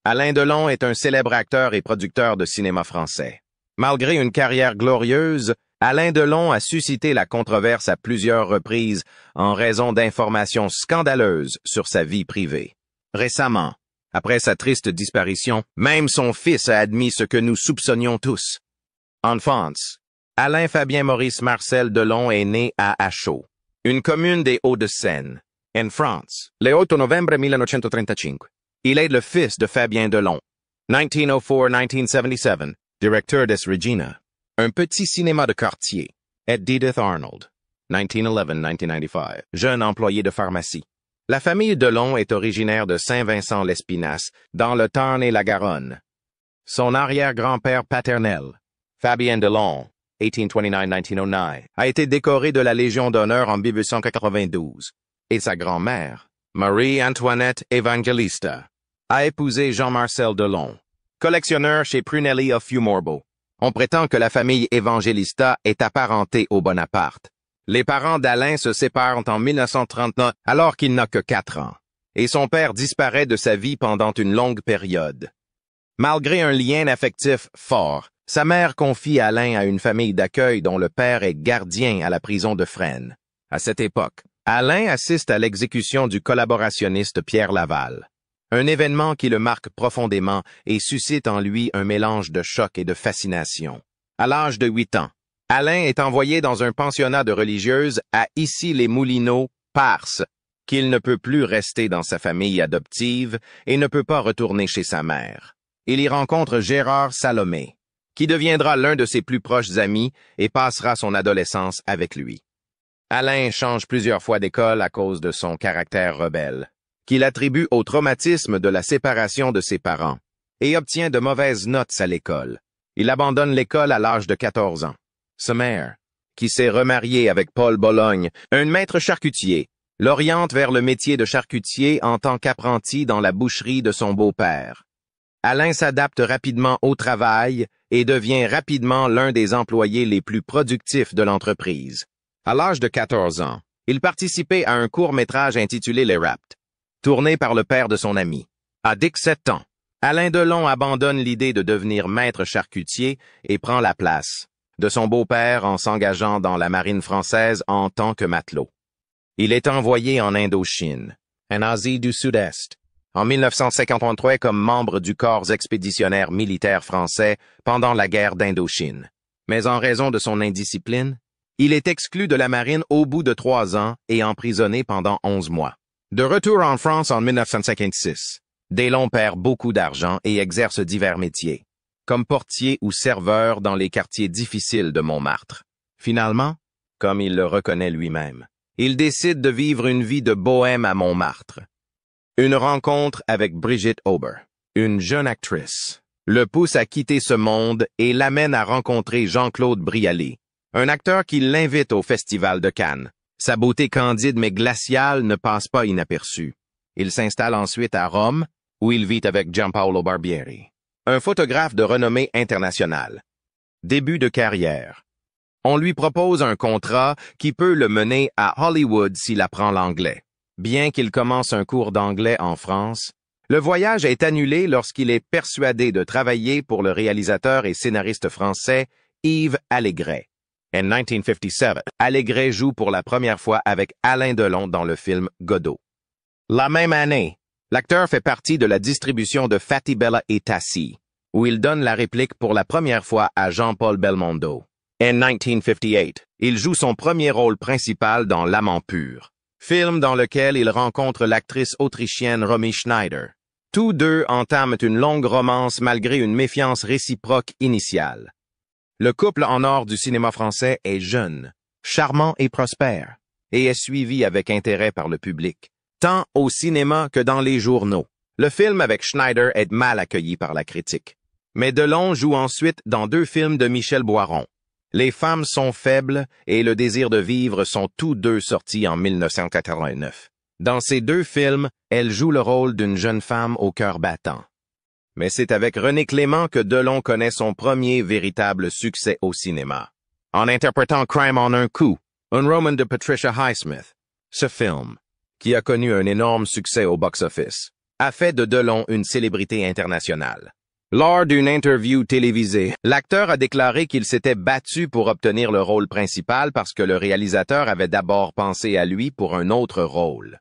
Alain Delon est un célèbre acteur et producteur de cinéma français. Malgré une carrière glorieuse, Alain Delon a suscité la controverse à plusieurs reprises en raison d'informations scandaleuses sur sa vie privée. Récemment, après sa triste disparition, même son fils a admis ce que nous soupçonnions tous. Enfance. Alain Fabien Maurice Marcel Delon est né à Achaux, une commune des Hauts-de-Seine, en France, le 8 novembre 1935. Il est le fils de Fabien Delon, 1904-1977, directeur des Regina, un petit cinéma de quartier, et d'Edith Arnold, 1911-1995, jeune employé de pharmacie. La famille Delon est originaire de Saint-Vincent-l'Espinasse, dans le Tarn et la Garonne. Son arrière-grand-père paternel, Fabien Delon, 1829-1909, a été décoré de la Légion d'honneur en 1892, et sa grand-mère, Marie-Antoinette Evangelista, a épousé Jean-Marcel Delon, collectionneur chez Prunelli of Fumorbo. On prétend que la famille Evangelista est apparentée aux Bonaparte. Les parents d'Alain se séparent en 1939 alors qu'il n'a que 4 ans, et son père disparaît de sa vie pendant une longue période. Malgré un lien affectif fort, sa mère confie Alain à une famille d'accueil dont le père est gardien à la prison de Fresnes. À cette époque, Alain assiste à l'exécution du collaborationniste Pierre Laval, un événement qui le marque profondément et suscite en lui un mélange de choc et de fascination. À l'âge de 8 ans, Alain est envoyé dans un pensionnat de religieuses à Issy-les-Moulineaux, Parse, qu'il ne peut plus rester dans sa famille adoptive et ne peut pas retourner chez sa mère. Il y rencontre Gérard Salomé, qui deviendra l'un de ses plus proches amis et passera son adolescence avec lui. Alain change plusieurs fois d'école à cause de son caractère rebelle, qu'il attribue au traumatisme de la séparation de ses parents, et obtient de mauvaises notes à l'école. Il abandonne l'école à l'âge de 14 ans. Sa mère, qui s'est remariée avec Paul Bologne, un maître charcutier, l'oriente vers le métier de charcutier en tant qu'apprenti dans la boucherie de son beau-père. Alain s'adapte rapidement au travail et devient rapidement l'un des employés les plus productifs de l'entreprise. À l'âge de 14 ans, il participait à un court-métrage intitulé Les Rapt, tourné par le père de son ami. À 17 ans, Alain Delon abandonne l'idée de devenir maître charcutier et prend la place de son beau-père en s'engageant dans la marine française en tant que matelot. Il est envoyé en Indochine, en Asie du Sud-Est, en 1953 comme membre du corps expéditionnaire militaire français pendant la guerre d'Indochine. Mais en raison de son indiscipline, il est exclu de la marine au bout de 3 ans et emprisonné pendant 11 mois. De retour en France en 1956, Delon perd beaucoup d'argent et exerce divers métiers, comme portier ou serveur dans les quartiers difficiles de Montmartre. Finalement, comme il le reconnaît lui-même, il décide de vivre une vie de bohème à Montmartre. Une rencontre avec Brigitte Auber, une jeune actrice, le pousse à quitter ce monde et l'amène à rencontrer Jean-Claude Brialy, un acteur qui l'invite au Festival de Cannes. Sa beauté candide mais glaciale ne passe pas inaperçue. Il s'installe ensuite à Rome, où il vit avec Giampaolo Barbieri, un photographe de renommée internationale. Début de carrière. On lui propose un contrat qui peut le mener à Hollywood s'il apprend l'anglais. Bien qu'il commence un cours d'anglais en France, le voyage est annulé lorsqu'il est persuadé de travailler pour le réalisateur et scénariste français Yves Allégret. En 1957, Allégret joue pour la première fois avec Alain Delon dans le film Godot. La même année, l'acteur fait partie de la distribution de Fati Bella et Tassi, où il donne la réplique pour la première fois à Jean-Paul Belmondo. En 1958, il joue son premier rôle principal dans L'Amant pur, film dans lequel il rencontre l'actrice autrichienne Romy Schneider. Tous deux entament une longue romance malgré une méfiance réciproque initiale. Le couple en or du cinéma français est jeune, charmant et prospère, et est suivi avec intérêt par le public, tant au cinéma que dans les journaux. Le film avec Schneider est mal accueilli par la critique. Mais Delon joue ensuite dans 2 films de Michel Boiron. Les femmes sont faibles et Le désir de vivre sont tous 2 sortis en 1989. Dans ces 2 films, elle joue le rôle d'une jeune femme au cœur battant. Mais c'est avec René Clément que Delon connaît son premier véritable succès au cinéma, en interprétant Crime en un coup, un roman de Patricia Highsmith. Ce film, qui a connu un énorme succès au box-office, a fait de Delon une célébrité internationale. Lors d'une interview télévisée, l'acteur a déclaré qu'il s'était battu pour obtenir le rôle principal parce que le réalisateur avait d'abord pensé à lui pour un autre rôle.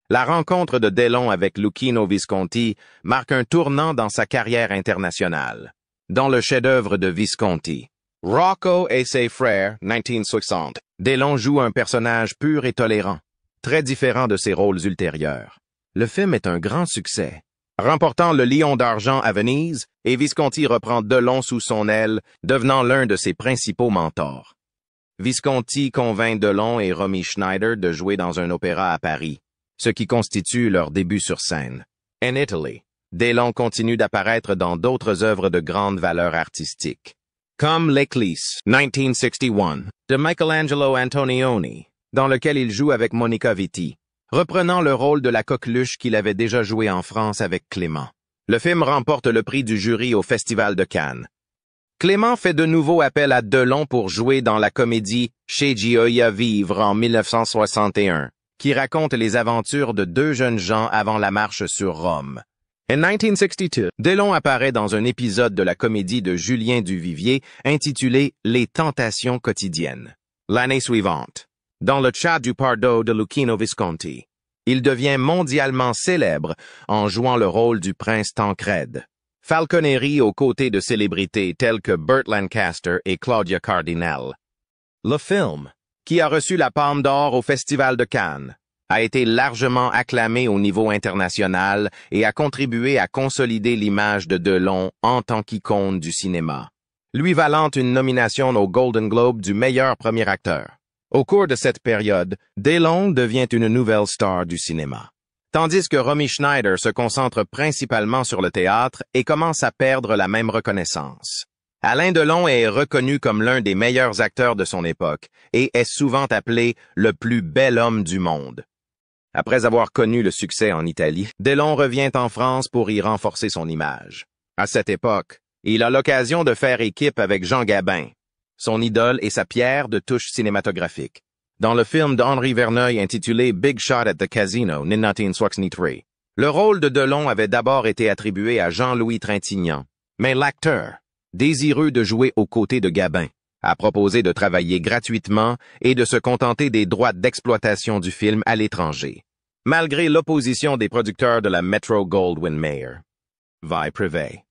La rencontre de Delon avec Luchino Visconti marque un tournant dans sa carrière internationale. Dans le chef-d'œuvre de Visconti, Rocco et ses frères, 1960, Delon joue un personnage pur et tolérant, très différent de ses rôles ultérieurs. Le film est un grand succès, remportant le Lion d'argent à Venise, et Visconti reprend Delon sous son aile, devenant l'un de ses principaux mentors. Visconti convainc Delon et Romy Schneider de jouer dans un opéra à Paris, ce qui constitue leur début sur scène. In Italy, Delon continue d'apparaître dans d'autres œuvres de grande valeur artistique, comme L'Éclisse, 1961, de Michelangelo Antonioni, dans lequel il joue avec Monica Vitti, reprenant le rôle de la coqueluche qu'il avait déjà joué en France avec Clément. Le film remporte le prix du jury au Festival de Cannes. Clément fait de nouveau appel à Delon pour jouer dans la comédie Chez Gioia Vivre en 1961, qui raconte les aventures de deux jeunes gens avant la marche sur Rome. En 1962, Delon apparaît dans un épisode de la comédie de Julien Duvivier intitulé Les Tentations quotidiennes. L'année suivante, dans le Chat du Pardo de Luchino Visconti, il devient mondialement célèbre en jouant le rôle du prince Tancrède. Falconeri aux côtés de célébrités telles que Burt Lancaster et Claudia Cardinal. Le film, qui a reçu la Palme d'Or au Festival de Cannes, a été largement acclamé au niveau international et a contribué à consolider l'image de Delon en tant qu'icône du cinéma, lui valant une nomination au Golden Globe du meilleur premier acteur. Au cours de cette période, Delon devient une nouvelle star du cinéma, tandis que Romy Schneider se concentre principalement sur le théâtre et commence à perdre la même reconnaissance. Alain Delon est reconnu comme l'un des meilleurs acteurs de son époque et est souvent appelé le plus bel homme du monde. Après avoir connu le succès en Italie, Delon revient en France pour y renforcer son image. À cette époque, il a l'occasion de faire équipe avec Jean Gabin, son idole et sa pierre de touche cinématographique, dans le film d'Henri Verneuil intitulé Big Shot at the Casino, 1963. Le rôle de Delon avait d'abord été attribué à Jean-Louis Trintignant, mais l'acteur, désireux de jouer aux côtés de Gabin, a proposé de travailler gratuitement et de se contenter des droits d'exploitation du film à l'étranger, malgré l'opposition des producteurs de la Metro-Goldwyn-Mayer. Vie privée.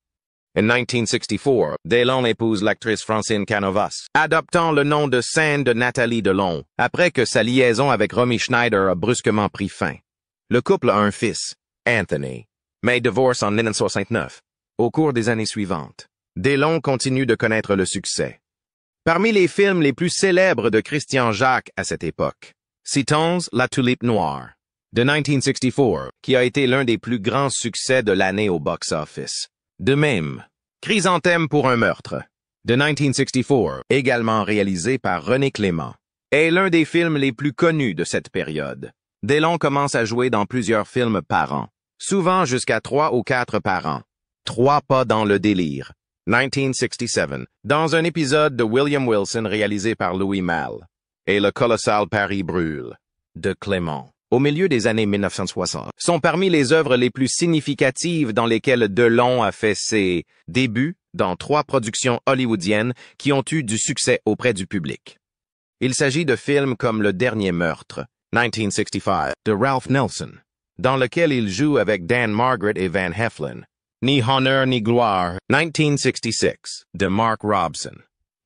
En 1964, Delon épouse l'actrice Francine Canovas, adoptant le nom de scène de Nathalie Delon, après que sa liaison avec Romy Schneider a brusquement pris fin. Le couple a un fils, Anthony, mais divorce en 1969. Au cours des années suivantes, Delon continue de connaître le succès. Parmi les films les plus célèbres de Christian Jacques à cette époque, citons La Tulipe Noire, de 1964, qui a été l'un des plus grands succès de l'année au box-office. De même, Chrysanthème pour un meurtre, de 1964, également réalisé par René Clément, est l'un des films les plus connus de cette période. Delon commence à jouer dans plusieurs films par an, souvent jusqu'à 3 ou 4 par an. 3 pas dans le délire, 1967, dans un épisode de William Wilson réalisé par Louis Malle, et Le colossal Paris brûle, de Clément, au milieu des années 1960, sont parmi les œuvres les plus significatives dans lesquelles Delon a fait ses débuts dans 3 productions hollywoodiennes qui ont eu du succès auprès du public. Il s'agit de films comme Le Dernier Meurtre, 1965, de Ralph Nelson, dans lequel il joue avec Dan Margaret et Van Heflin, Ni honneur ni gloire, 1966, de Mark Robson,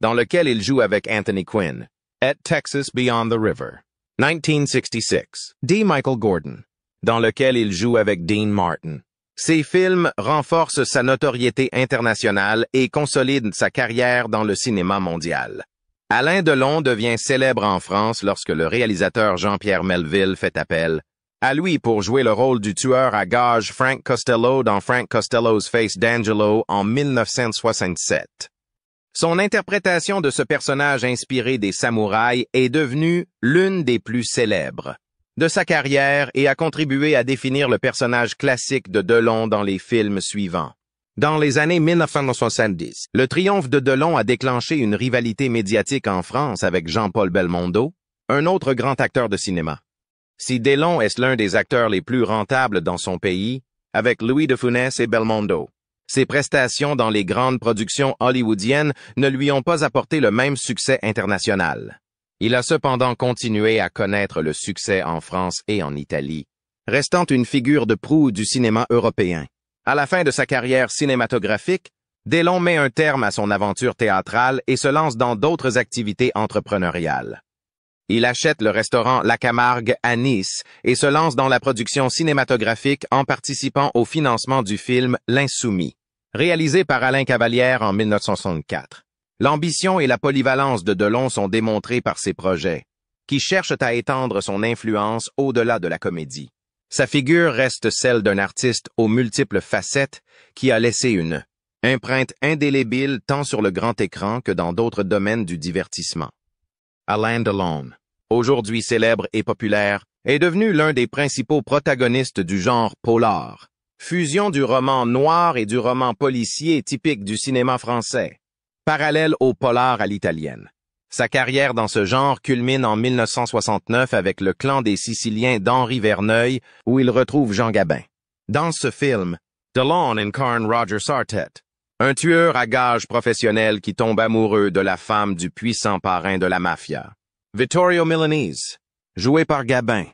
dans lequel il joue avec Anthony Quinn, et Texas Beyond the River, 1966, de Michael Gordon, dans lequel il joue avec Dean Martin. Ces films renforcent sa notoriété internationale et consolident sa carrière dans le cinéma mondial. Alain Delon devient célèbre en France lorsque le réalisateur Jean-Pierre Melville fait appel à lui pour jouer le rôle du tueur à gages Frank Costello dans Frank Costello's Face d'Angelo en 1967. Son interprétation de ce personnage inspiré des samouraïs est devenue l'une des plus célèbres de sa carrière et a contribué à définir le personnage classique de Delon dans les films suivants. Dans les années 1970, le triomphe de Delon a déclenché une rivalité médiatique en France avec Jean-Paul Belmondo, un autre grand acteur de cinéma. Si Delon est l'un des acteurs les plus rentables dans son pays, avec Louis de Funès et Belmondo. Ses prestations dans les grandes productions hollywoodiennes ne lui ont pas apporté le même succès international. Il a cependant continué à connaître le succès en France et en Italie, restant une figure de proue du cinéma européen. À la fin de sa carrière cinématographique, Delon met un terme à son aventure théâtrale et se lance dans d'autres activités entrepreneuriales. Il achète le restaurant La Camargue à Nice et se lance dans la production cinématographique en participant au financement du film L'Insoumis, réalisé par Alain Cavalière en 1964. L'ambition et la polyvalence de Delon sont démontrées par ses projets, qui cherchent à étendre son influence au-delà de la comédie. Sa figure reste celle d'un artiste aux multiples facettes qui a laissé une empreinte indélébile tant sur le grand écran que dans d'autres domaines du divertissement. Alain Delon, aujourd'hui célèbre et populaire, est devenu l'un des principaux protagonistes du genre polar, fusion du roman noir et du roman policier typique du cinéma français, parallèle au polar à l'italienne. Sa carrière dans ce genre culmine en 1969 avec Le Clan des Siciliens d'Henri Verneuil, où il retrouve Jean Gabin. Dans ce film, Delon incarne Roger Sartet, un tueur à gages professionnel qui tombe amoureux de la femme du puissant parrain de la mafia, Vittorio Milanese, joué par Gabin.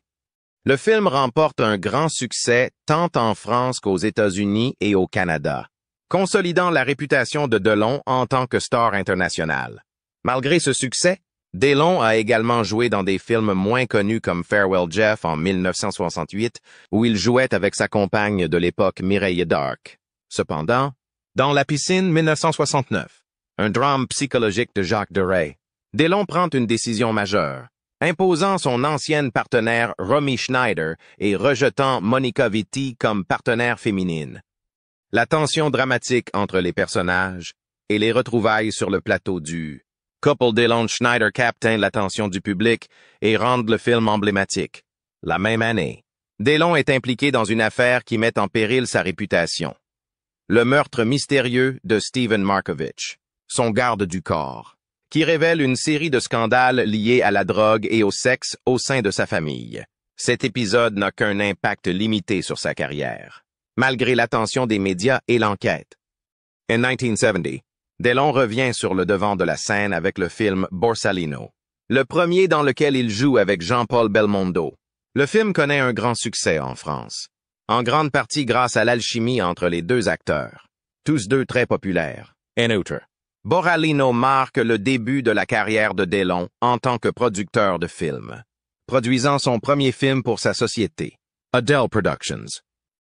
Le film remporte un grand succès tant en France qu'aux États-Unis et au Canada, consolidant la réputation de Delon en tant que star international. Malgré ce succès, Delon a également joué dans des films moins connus comme Farewell Jeff en 1968, où il jouait avec sa compagne de l'époque Mireille Darc. Cependant, dans La Piscine 1969, un drame psychologique de Jacques Deray, Delon prend une décision majeure, imposant son ancienne partenaire Romy Schneider et rejetant Monica Vitti comme partenaire féminine. La tension dramatique entre les personnages et les retrouvailles sur le plateau du couple Delon-Schneider captent l'attention du public et rendent le film emblématique. La même année, Delon est impliqué dans une affaire qui met en péril sa réputation. Le meurtre mystérieux de Steven Markovich, son garde du corps, qui révèle une série de scandales liés à la drogue et au sexe au sein de sa famille. Cet épisode n'a qu'un impact limité sur sa carrière, malgré l'attention des médias et l'enquête. En 1970, Delon revient sur le devant de la scène avec le film Borsalino, le premier dans lequel il joue avec Jean-Paul Belmondo. Le film connaît un grand succès en France, en grande partie grâce à l'alchimie entre les deux acteurs, tous deux très populaires. En outre, Borsalino marque le début de la carrière de Delon en tant que producteur de films, produisant son premier film pour sa société, Adele Productions.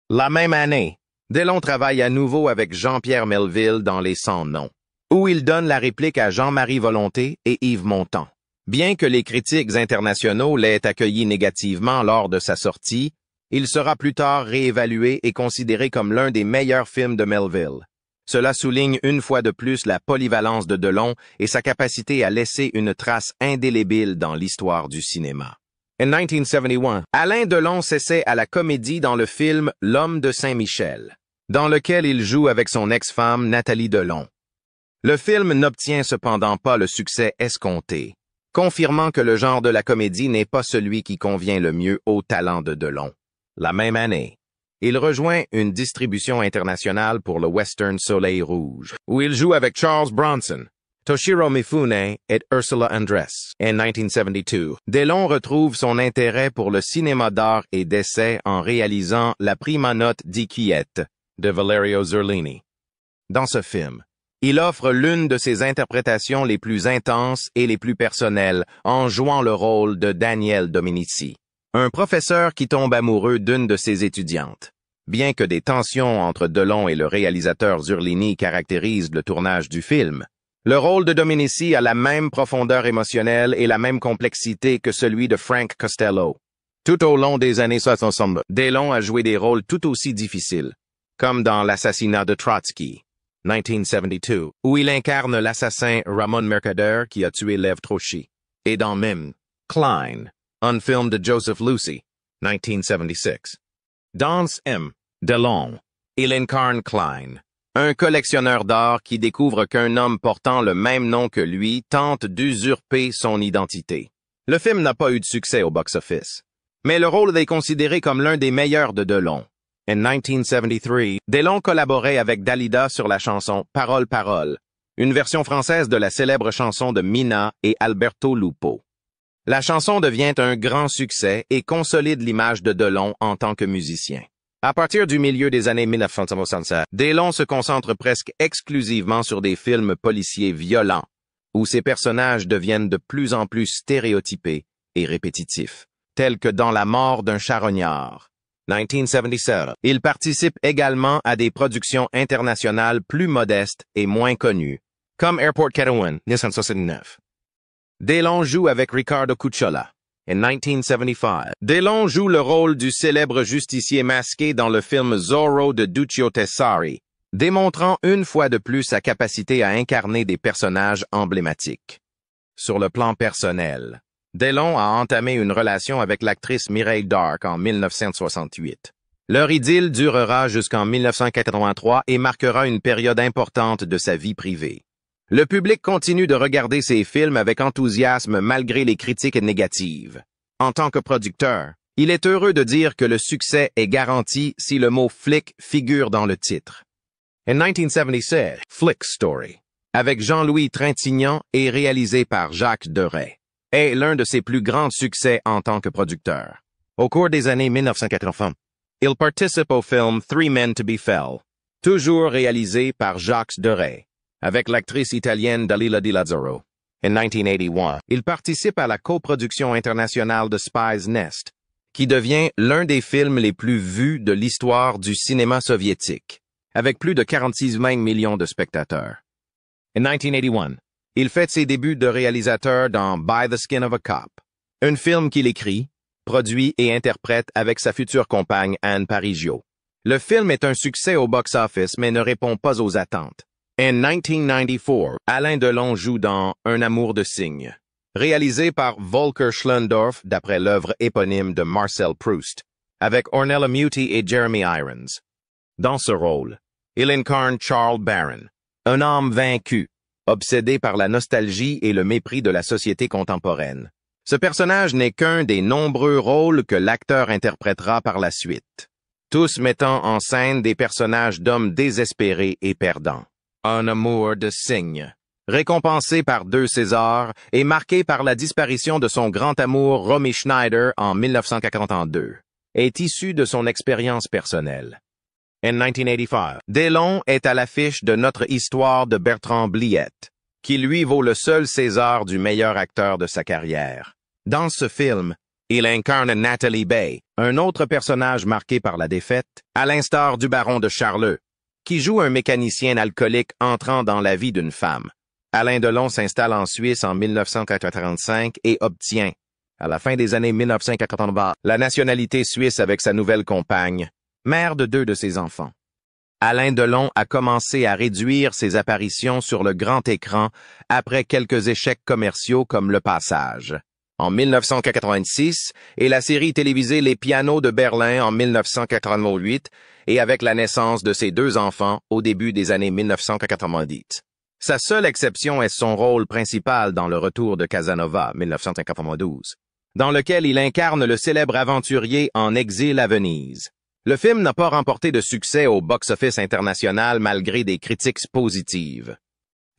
La même année, Delon travaille à nouveau avec Jean-Pierre Melville dans Les Sans Noms, où il donne la réplique à Jean-Marie Volonté et Yves Montand. Bien que les critiques internationaux l'aient accueilli négativement lors de sa sortie, il sera plus tard réévalué et considéré comme l'un des meilleurs films de Melville. Cela souligne une fois de plus la polyvalence de Delon et sa capacité à laisser une trace indélébile dans l'histoire du cinéma. En 1971, Alain Delon s'essaie à la comédie dans le film L'Homme de Saint-Michel, dans lequel il joue avec son ex-femme Nathalie Delon. Le film n'obtient cependant pas le succès escompté, confirmant que le genre de la comédie n'est pas celui qui convient le mieux au talent de Delon. La même année, il rejoint une distribution internationale pour le western Soleil Rouge, où il joue avec Charles Bronson, Toshiro Mifune et Ursula Andress. En 1972, Delon retrouve son intérêt pour le cinéma d'art et d'essai en réalisant La prima note di Quiete de Valerio Zerlini. Dans ce film, il offre l'une de ses interprétations les plus intenses et les plus personnelles en jouant le rôle de Daniel Dominici, un professeur qui tombe amoureux d'une de ses étudiantes. Bien que des tensions entre Delon et le réalisateur Zerlini caractérisent le tournage du film, le rôle de Dominici a la même profondeur émotionnelle et la même complexité que celui de Frank Costello. Tout au long des années 60, Delon a joué des rôles tout aussi difficiles, comme dans L'assassinat de Trotsky, 1972, où il incarne l'assassin Ramon Mercader qui a tué Lev Trotski, et dans Mim, Klein, un film de Joseph Lucy, 1976. Dans M. Delon, il incarne Klein, un collectionneur d'art qui découvre qu'un homme portant le même nom que lui tente d'usurper son identité. Le film n'a pas eu de succès au box-office, mais le rôle est considéré comme l'un des meilleurs de Delon. In 1973, Delon collaborait avec Dalida sur la chanson Parole, Parole, une version française de la célèbre chanson de Mina et Alberto Lupo. La chanson devient un grand succès et consolide l'image de Delon en tant que musicien. À partir du milieu des années 1967, Delon se concentre presque exclusivement sur des films policiers violents, où ses personnages deviennent de plus en plus stéréotypés et répétitifs, tels que dans La mort d'un charognard. 1977. Il participe également à des productions internationales plus modestes et moins connues, comme Airport Kerouan, 1969. Delon joue avec Ricardo Cucciolo. In 1975, Delon joue le rôle du célèbre justicier masqué dans le film Zorro de Duccio Tessari, démontrant une fois de plus sa capacité à incarner des personnages emblématiques. Sur le plan personnel, Delon a entamé une relation avec l'actrice Mireille Darc en 1968. Leur idylle durera jusqu'en 1983 et marquera une période importante de sa vie privée. Le public continue de regarder ses films avec enthousiasme malgré les critiques négatives. En tant que producteur, il est heureux de dire que le succès est garanti si le mot flic figure dans le titre. In 1976, Flick Story, avec Jean-Louis Trintignant et réalisé par Jacques Deray, est l'un de ses plus grands succès en tant que producteur. Au cours des années 1980, il participe au film Three Men to Be Fell, toujours réalisé par Jacques Deray, avec l'actrice italienne Dalila Di Lazzaro. In 1981, il participe à la coproduction internationale de Spy's Nest, qui devient l'un des films les plus vus de l'histoire du cinéma soviétique, avec plus de 46 millions de spectateurs. In 1981, il fait ses débuts de réalisateur dans By the Skin of a Cop, un film qu'il écrit, produit et interprète avec sa future compagne Anne Parigio. Le film est un succès au box-office mais ne répond pas aux attentes. En 1994, Alain Delon joue dans Un amour de cygne, réalisé par Volker Schlendorf d'après l'œuvre éponyme de Marcel Proust, avec Ornella Muti et Jeremy Irons. Dans ce rôle, il incarne Charles Barron, un homme vaincu, obsédé par la nostalgie et le mépris de la société contemporaine. Ce personnage n'est qu'un des nombreux rôles que l'acteur interprétera par la suite, tous mettant en scène des personnages d'hommes désespérés et perdants. Un amour de cygne, récompensé par 2 Césars et marqué par la disparition de son grand amour Romy Schneider en 1942, est issu de son expérience personnelle. En 1985, Delon est à l'affiche de Notre histoire de Bertrand Bliet, qui lui vaut le seul César du meilleur acteur de sa carrière. Dans ce film, il incarne Nathalie Bay, un autre personnage marqué par la défaite, à l'instar du baron de Charleux, qui joue un mécanicien alcoolique entrant dans la vie d'une femme. Alain Delon s'installe en Suisse en 1985 et obtient, à la fin des années 1980, la nationalité suisse avec sa nouvelle compagne, mère de 2 de ses enfants. Alain Delon a commencé à réduire ses apparitions sur le grand écran après quelques échecs commerciaux comme Le Passage en 1986 et la série télévisée Les Pianos de Berlin en 1988 et avec la naissance de ses 2 enfants au début des années 1990. Sa seule exception est son rôle principal dans Le Retour de Casanova, 1992, dans lequel il incarne le célèbre aventurier en exil à Venise. Le film n'a pas remporté de succès au box-office international malgré des critiques positives.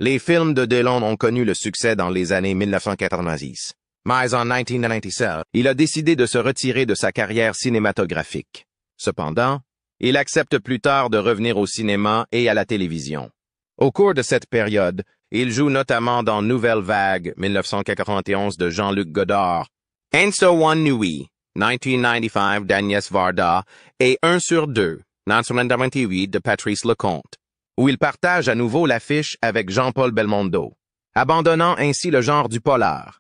Les films de Delon ont connu le succès dans les années 1990. Mais en 1997, il a décidé de se retirer de sa carrière cinématographique. Cependant, il accepte plus tard de revenir au cinéma et à la télévision. Au cours de cette période, il joue notamment dans Nouvelle Vague, 1991 de Jean-Luc Godard, Un sur One Nuit, 1995 d'Agnès Varda et 1 sur 2, 1998 de Patrice Lecomte, où il partage à nouveau l'affiche avec Jean-Paul Belmondo, abandonnant ainsi le genre du polar.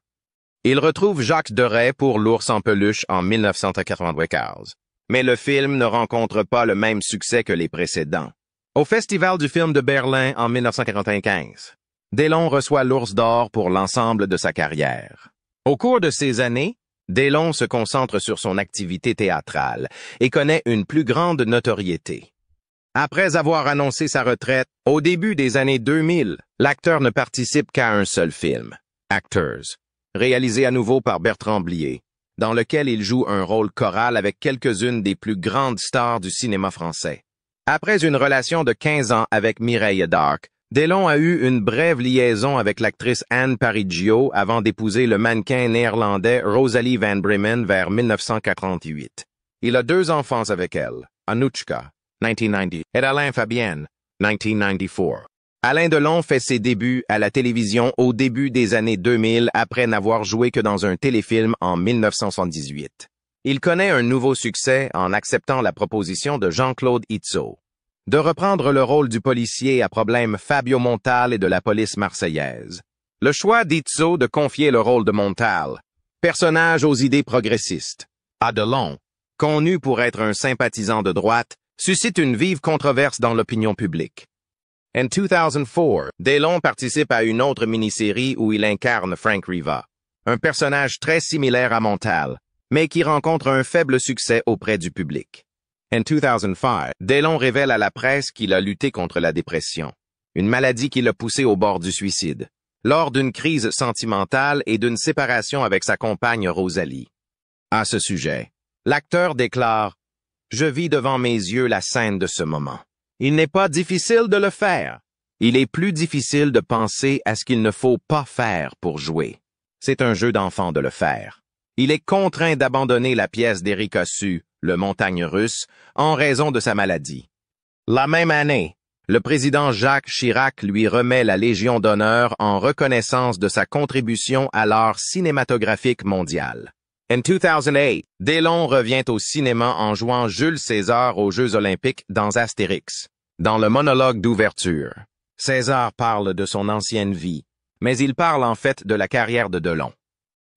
Il retrouve Jacques Deray pour L'ours en peluche en 1995. Mais le film ne rencontre pas le même succès que les précédents. Au Festival du film de Berlin en 1995, Delon reçoit l'Ours d'or pour l'ensemble de sa carrière. Au cours de ces années, Delon se concentre sur son activité théâtrale et connaît une plus grande notoriété. Après avoir annoncé sa retraite, au début des années 2000, l'acteur ne participe qu'à un seul film, Actors, réalisé à nouveau par Bertrand Blier, dans lequel il joue un rôle choral avec quelques-unes des plus grandes stars du cinéma français. Après une relation de 15 ans avec Mireille Darc, Delon a eu une brève liaison avec l'actrice Anne Parigio avant d'épouser le mannequin néerlandais Rosalie Van Bremen vers 1948. Il a 2 enfants avec elle, Anouchka, 1990, et Alain Fabienne, 1994. Alain Delon fait ses débuts à la télévision au début des années 2000 après n'avoir joué que dans un téléfilm en 1978. Il connaît un nouveau succès en acceptant la proposition de Jean-Claude Izzo de reprendre le rôle du policier à problème Fabio Montal et de la police marseillaise. Le choix d'Izzo de confier le rôle de Montal, personnage aux idées progressistes, à Delon, connu pour être un sympathisant de droite, suscite une vive controverse dans l'opinion publique. En 2004, Delon participe à une autre mini-série où il incarne Frank Riva, un personnage très similaire à Montal, mais qui rencontre un faible succès auprès du public. En 2005, Delon révèle à la presse qu'il a lutté contre la dépression, une maladie qui l'a poussé au bord du suicide, lors d'une crise sentimentale et d'une séparation avec sa compagne Rosalie. À ce sujet, l'acteur déclare « Je vis devant mes yeux la scène de ce moment. Il n'est pas difficile de le faire. Il est plus difficile de penser à ce qu'il ne faut pas faire pour jouer. C'est un jeu d'enfant de le faire. Il est contraint d'abandonner la pièce d'Éric Ossu, le montagne russe, en raison de sa maladie. La même année, le président Jacques Chirac lui remet la Légion d'honneur en reconnaissance de sa contribution à l'art cinématographique mondial. En 2008, Delon revient au cinéma en jouant Jules César aux Jeux olympiques dans Astérix. Dans le monologue d'ouverture, César parle de son ancienne vie, mais il parle en fait de la carrière de Delon.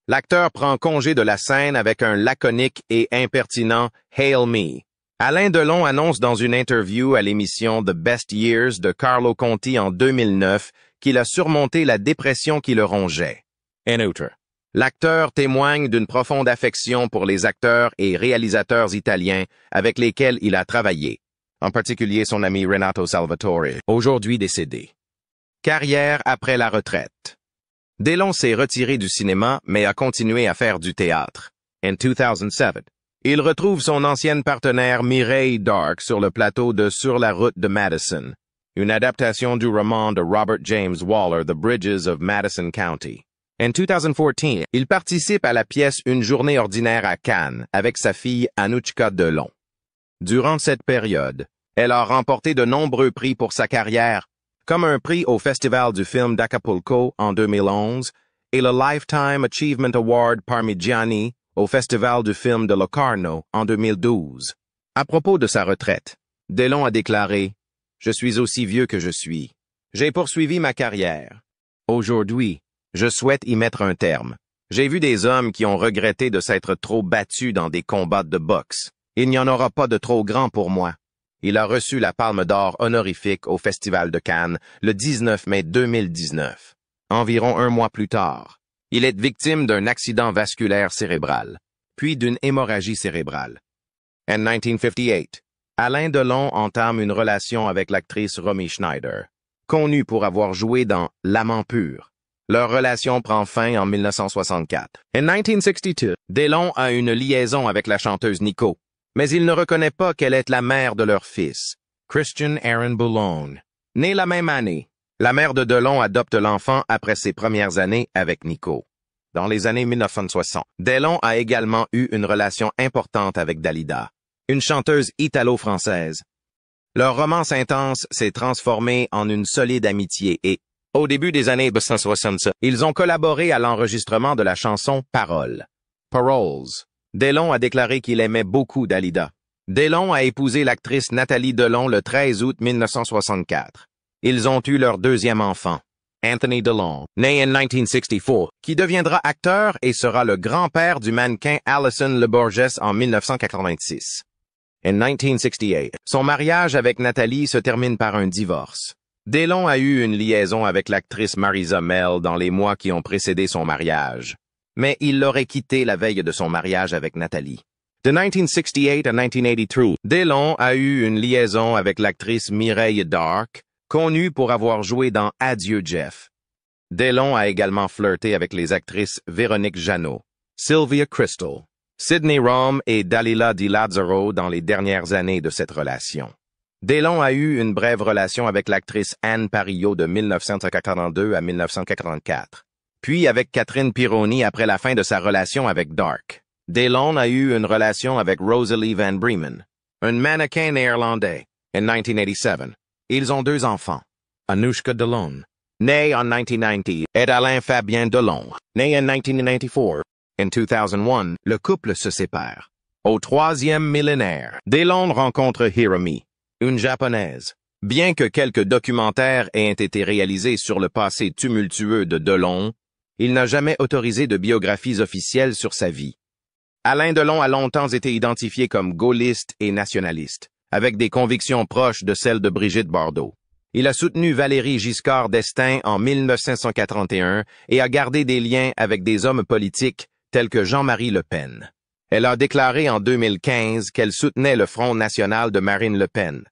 L'acteur prend congé de la scène avec un laconique et impertinent « Hail me ». Alain Delon annonce dans une interview à l'émission The Best Years de Carlo Conti en 2009 qu'il a surmonté la dépression qui le rongeait. En outre, l'acteur témoigne d'une profonde affection pour les acteurs et réalisateurs italiens avec lesquels il a travaillé, en particulier son ami Renato Salvatore, aujourd'hui décédé. Carrière après la retraite. Delon s'est retiré du cinéma, mais a continué à faire du théâtre. En 2007, il retrouve son ancienne partenaire Mireille Darc sur le plateau de Sur la route de Madison, une adaptation du roman de Robert James Waller, The Bridges of Madison County. En 2014, il participe à la pièce Une journée ordinaire à Cannes avec sa fille Anouchka Delon. Durant cette période, elle a remporté de nombreux prix pour sa carrière, comme un prix au Festival du film d'Acapulco en 2011 et le Lifetime Achievement Award Parmigiani au Festival du film de Locarno en 2012. À propos de sa retraite, Delon a déclaré « Je suis aussi vieux que je suis. J'ai poursuivi ma carrière. Aujourd'hui, je souhaite y mettre un terme. J'ai vu des hommes qui ont regretté de s'être trop battus dans des combats de boxe. Il n'y en aura pas de trop grand pour moi. » Il a reçu la Palme d'Or honorifique au Festival de Cannes le 19 mai 2019. Environ un mois plus tard, il est victime d'un accident vasculaire cérébral, puis d'une hémorragie cérébrale. En 1958, Alain Delon entame une relation avec l'actrice Romy Schneider, connue pour avoir joué dans L'amant pur. Leur relation prend fin en 1964. En 1962, Delon a une liaison avec la chanteuse Nico, mais il ne reconnaît pas qu'elle est la mère de leur fils, Christian Aaron Boulogne. Né la même année, la mère de Delon adopte l'enfant après ses premières années avec Nico. Dans les années 1960, Delon a également eu une relation importante avec Dalida, une chanteuse italo-française. Leur romance intense s'est transformée en une solide amitié et, au début des années 1960, ils ont collaboré à l'enregistrement de la chanson Paroles. Delon a déclaré qu'il aimait beaucoup Dalida. Delon a épousé l'actrice Nathalie Delon le 13 août 1964. Ils ont eu leur deuxième enfant, Anthony Delon, né en 1964, qui deviendra acteur et sera le grand-père du mannequin Alison Le Borges en 1986. En 1968, son mariage avec Nathalie se termine par un divorce. Delon a eu une liaison avec l'actrice Marisa Mel dans les mois qui ont précédé son mariage, mais il l'aurait quittée la veille de son mariage avec Nathalie. De 1968 à 1983, Delon a eu une liaison avec l'actrice Mireille Darc, connue pour avoir joué dans Adieu Jeff. Delon a également flirté avec les actrices Véronique Jeannot, Sylvia Crystal Sidney Rome et Dalila Di Lazzaro dans les dernières années de cette relation. Delon a eu une brève relation avec l'actrice Anne Parillo de 1982 à 1984, puis avec Catherine Pironi après la fin de sa relation avec Dark. Delon a eu une relation avec Rosalie Van Bremen, un mannequin néerlandais, en 1987. Ils ont 2 enfants, Anoushka Delon, née en 1990, et Alain Fabien Delon, né en 1994. En 2001, le couple se sépare. Au 3e millénaire, Delon rencontre Hiromi, une japonaise. Bien que quelques documentaires aient été réalisés sur le passé tumultueux de Delon, il n'a jamais autorisé de biographies officielles sur sa vie. Alain Delon a longtemps été identifié comme gaulliste et nationaliste, avec des convictions proches de celles de Brigitte Bardot. Il a soutenu Valéry Giscard d'Estaing en 1941 et a gardé des liens avec des hommes politiques tels que Jean-Marie Le Pen. Elle a déclaré en 2015 qu'elle soutenait le Front national de Marine Le Pen.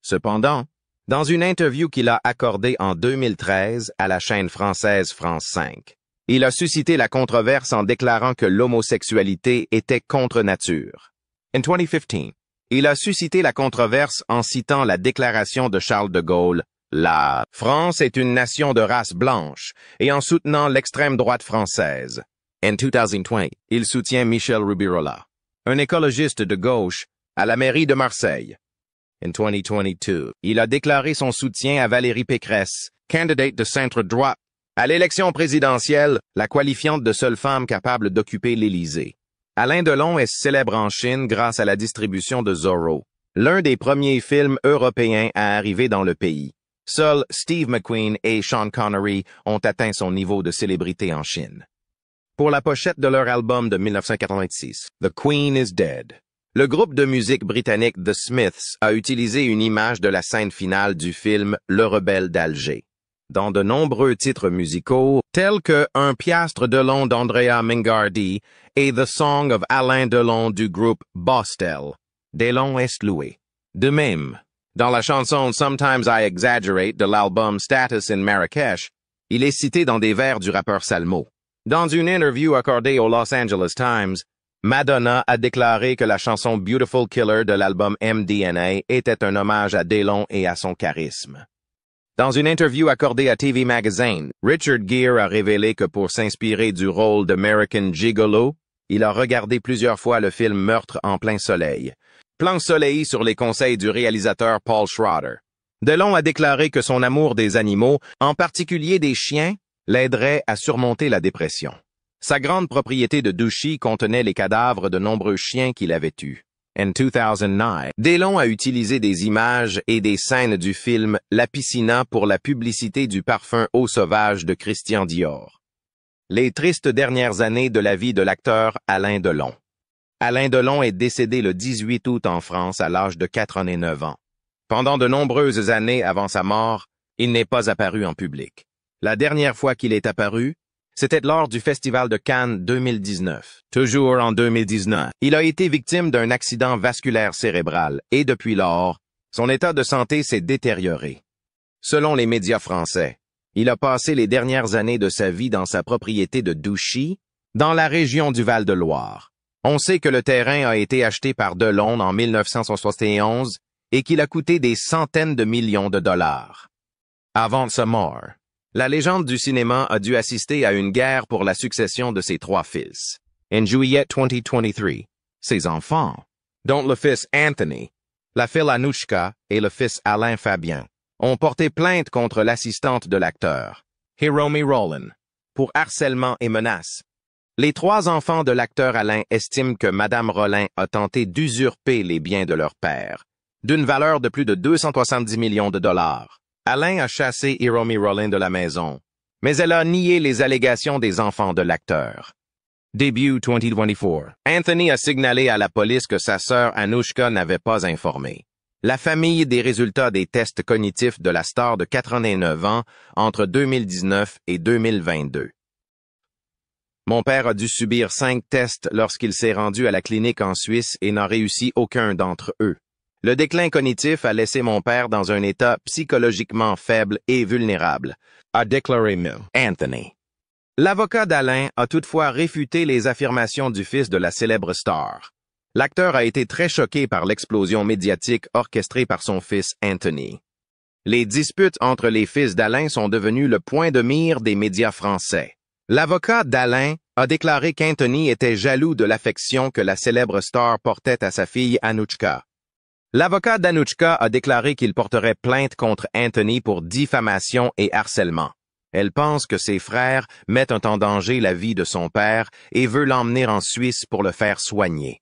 Cependant, dans une interview qu'il a accordée en 2013 à la chaîne française France 5, il a suscité la controverse en déclarant que l'homosexualité était contre nature. En 2015, il a suscité la controverse en citant la déclaration de Charles de Gaulle, « La France est une nation de race blanche » et en soutenant l'extrême droite française. En 2020, il soutient Michel Rubirola, un écologiste de gauche, à la mairie de Marseille. En 2022, il a déclaré son soutien à Valérie Pécresse, candidate de centre-droite, à l'élection présidentielle, la qualifiante de seule femme capable d'occuper l'Élysée. Alain Delon est célèbre en Chine grâce à la distribution de Zorro, l'un des premiers films européens à arriver dans le pays. Seuls Steve McQueen et Sean Connery ont atteint son niveau de célébrité en Chine. Pour la pochette de leur album de 1986, The Queen is Dead, le groupe de musique britannique The Smiths a utilisé une image de la scène finale du film Le Rebelle d'Alger. Dans de nombreux titres musicaux, tels que Un piastre Delon d'Andrea Mingardi et The Song of Alain Delon du groupe Bostel, Delon est loué. De même, dans la chanson Sometimes I Exaggerate de l'album Status in Marrakech, il est cité dans des vers du rappeur Salmo. Dans une interview accordée au Los Angeles Times, Madonna a déclaré que la chanson Beautiful Killer de l'album MDNA était un hommage à Delon et à son charisme. Dans une interview accordée à TV Magazine, Richard Gere a révélé que pour s'inspirer du rôle d'American Gigolo, il a regardé plusieurs fois le film Meurtre en plein soleil, plan soleil sur les conseils du réalisateur Paul Schrader. Delon a déclaré que son amour des animaux, en particulier des chiens, l'aiderait à surmonter la dépression. Sa grande propriété de Douchy contenait les cadavres de nombreux chiens qu'il avait eus. En 2009, Delon a utilisé des images et des scènes du film La Piscina pour la publicité du parfum Eau Sauvage de Christian Dior. Les tristes dernières années de la vie de l'acteur Alain Delon. Alain Delon est décédé le 18 août en France à l'âge de 89 ans. Pendant de nombreuses années avant sa mort, il n'est pas apparu en public. La dernière fois qu'il est apparu, c'était lors du Festival de Cannes 2019. Toujours en 2019, il a été victime d'un accident vasculaire cérébral et depuis lors, son état de santé s'est détérioré. Selon les médias français, il a passé les dernières années de sa vie dans sa propriété de Douchy, dans la région du Val-de-Loire. On sait que le terrain a été acheté par Delon en 1971 et qu'il a coûté des centaines de millions de dollars. Avant sa mort, la légende du cinéma a dû assister à une guerre pour la succession de ses 3 fils. En juillet 2023, ses enfants, dont le fils Anthony, la fille Anoushka et le fils Alain Fabien, ont porté plainte contre l'assistante de l'acteur, Hiromi Rollin, pour harcèlement et menaces. Les 3 enfants de l'acteur Alain estiment que Madame Rollin a tenté d'usurper les biens de leur père, d'une valeur de plus de 270 millions de dollars. Alain a chassé Hiromi Rollin de la maison, mais elle a nié les allégations des enfants de l'acteur. Début 2024. Anthony a signalé à la police que sa sœur Anoushka n'avait pas informé la famille des résultats des tests cognitifs de la star de 89 ans entre 2019 et 2022. Mon père a dû subir 5 tests lorsqu'il s'est rendu à la clinique en Suisse et n'a réussi aucun d'entre eux. Le déclin cognitif a laissé mon père dans un état psychologiquement faible et vulnérable, a déclaré Anthony. L'avocat d'Alain a toutefois réfuté les affirmations du fils de la célèbre star. L'acteur a été très choqué par l'explosion médiatique orchestrée par son fils Anthony. Les disputes entre les fils d'Alain sont devenues le point de mire des médias français. L'avocat d'Alain a déclaré qu'Anthony était jaloux de l'affection que la célèbre star portait à sa fille Anouchka. L'avocat d'Anouchka a déclaré qu'il porterait plainte contre Anthony pour diffamation et harcèlement. Elle pense que ses frères mettent en danger la vie de son père et veut l'emmener en Suisse pour le faire soigner.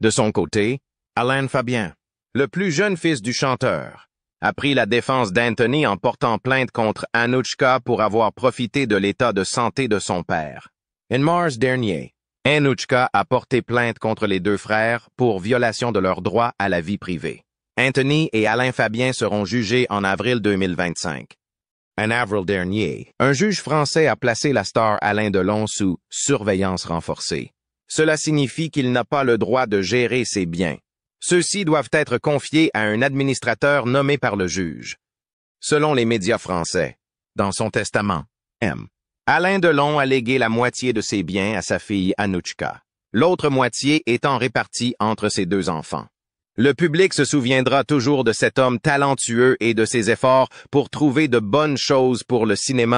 De son côté, Alain Fabien, le plus jeune fils du chanteur, a pris la défense d'Anthony en portant plainte contre Anouchka pour avoir profité de l'état de santé de son père. En mars dernier, Anouchka a porté plainte contre les deux frères pour violation de leur droit à la vie privée. Anthony et Alain Fabien seront jugés en avril 2025. En avril dernier, un juge français a placé la star Alain Delon sous surveillance renforcée. Cela signifie qu'il n'a pas le droit de gérer ses biens. Ceux-ci doivent être confiés à un administrateur nommé par le juge. Selon les médias français, dans son testament, Alain Delon a légué la moitié de ses biens à sa fille Anouchka, l'autre moitié étant répartie entre ses deux enfants. Le public se souviendra toujours de cet homme talentueux et de ses efforts pour trouver de bonnes choses pour le cinéma.